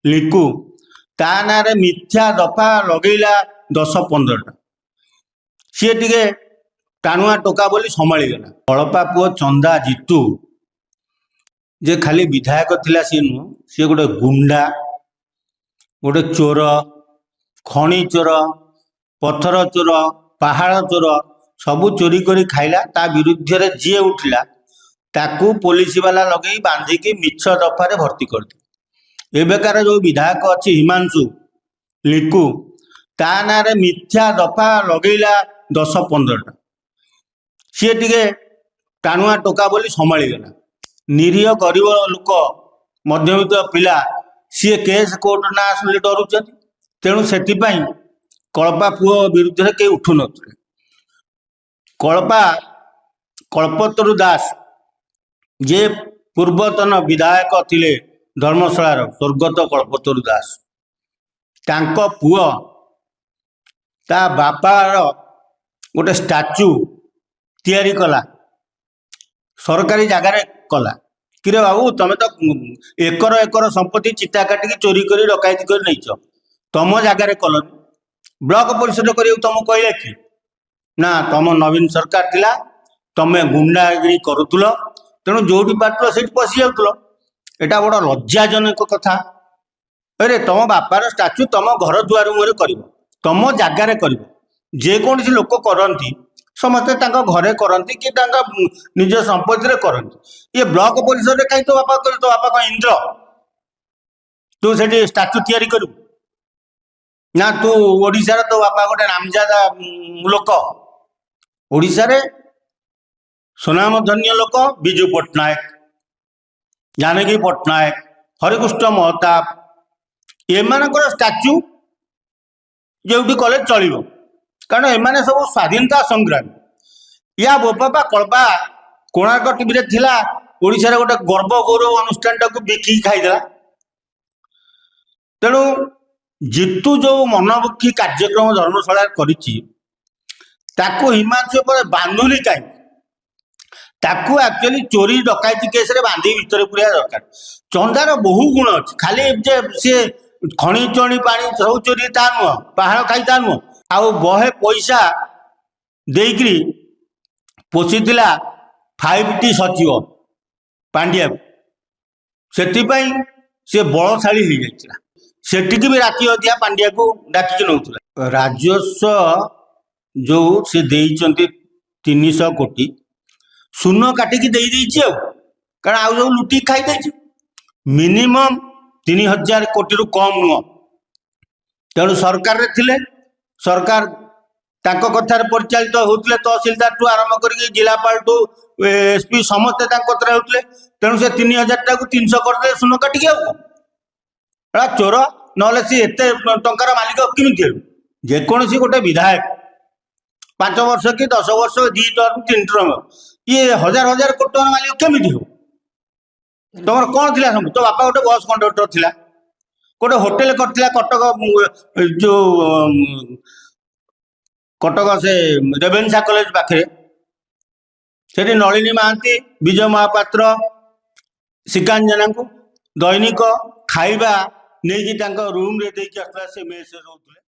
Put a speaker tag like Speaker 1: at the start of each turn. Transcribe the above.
Speaker 1: लिकु ता ना मिथ्या दफा लगेला 10-15टा सी टे टाणुआ टोका बोली संभाली गला। कलपा पुओ चंदा जीतू जे खाली विधायक थिला सी नुह सी गोटे गुंडा गोटे चोर खणी चोर पत्थर चोर पहाड़ चोर सबू चोरी करी खाइला। ता विरुद्ध रे जी उठिला ताकू पुलिस वाला लगे बांधिकी मिछ दफारे भर्ती कर दी। एबेकार जो विधायक अच्छी हिमांशु लिकु ता ना मिथ्या दफा लगेला 10-15टा सी टे टाणुआ टोका बोली संभाली गला। निरीह गरीब लोक मध्यवित्त पिला सी केस कोर्ट ना आसले डरुचंती तेणु से कलपा पुओ विरुद्ध के उठु नथिले। कलपा कल्पतरु दास जे पूर्वतन विधायक थिले धर्मशालार स्वर्गत कल्पतरु दास तांको पुओ ता बापार गोटे स्टाच्यू तैयारी कला सरकारी जगार कला कि बाबू तुम तो एकर एकर संपत्ति चिता काटिकी चोरी कर डकैती कर नहीं तुम जगार कल ब्लॉक परिषद कर तुम कहले कि ना तुम नवीन सरकार थिला तुम गुंडागिरी करुल तेणु जो पार्ट से पशि जाऊल एटा बड़ लज्जाजनक कथा। अरे तुम बापार स्टाच्यू तुम घर दुआर मुहर कर तुम जगार कर जेकोसी लोक करती समस्ते घरे करती कि निज संपत्ति करती ये ब्लॉक परिसर कहीं तो बापा कर तो बापा कौन इंद्र तू से स्टाच्यू तैयारी करू ना तू ओडिशार तो बापा गोटे नामजादा लोक ओडिशारे सुनामधन्य लोक विजु पट्टनायक जानकी पट्टनायक हरिकृष्ण महताब एमानकर स्टाच्यू जो कले चलो कारण एमाने सब स्वाधीनता संग्रामी या बोपा कल्पा कोणार्क टीवी रे थिला ओडिशा गोटे गर्व गौरव अनुष्ठान टाक बिकी खाईदेला। तेणु जीतू जो मनमुखी कार्यक्रम धर्मशाला करिछि ताकू हिमांशु पर बांधुली कहीं ताकू एक्चुअली चोरी डकैती केस रे बांधी भीतर पूरा दरकार। चंदार बहु गुण अच्छी खाली जे सी खଣି चोरी पानी सब चोरी ता नुह पहाड़ खाई ता नुह आउ बहे पैसा देकरी पोषिला 5T सचिव पांड्या से बलशाली हो जाता सेटिकी भी राति अधिया पांड्या को डाकिक नौला। राजस्व जो से 300 कोटी शून्य काटिकी कारण आउ जो लुटी खाई मिनिमम 3000 कोटी रु कम नुह। तेणु सरकार रे थिले सरकार तांको कथार परिचालित होते तहसिलदार टू आरंभ कर जिलापाल टू एसपी समस्ते कथार होते तेणु से 3000 टाक 300 करदे शून्य काटिकी आ चोर ना सी एत टंकार मालिक किमित जेकोसी गोटे विधायक 5 वर्ष कि 10 वर्ष 2 टर्म 3 टर्म ये हजार हजार कोटी टंका मालिक केमिति हो तुम कौन थिला सब तो बापा गोटे बस कंडक्टर थिला गोटे होटेल करथिला कटक जो कटक से रेवेन्सा कॉलेज पाखे से नलिनी महांती विजय महापात्र श्रीकांत जेना को दैनिक खाइबा नहीं रूम रे देकी आसला से मेस रे रहउथले।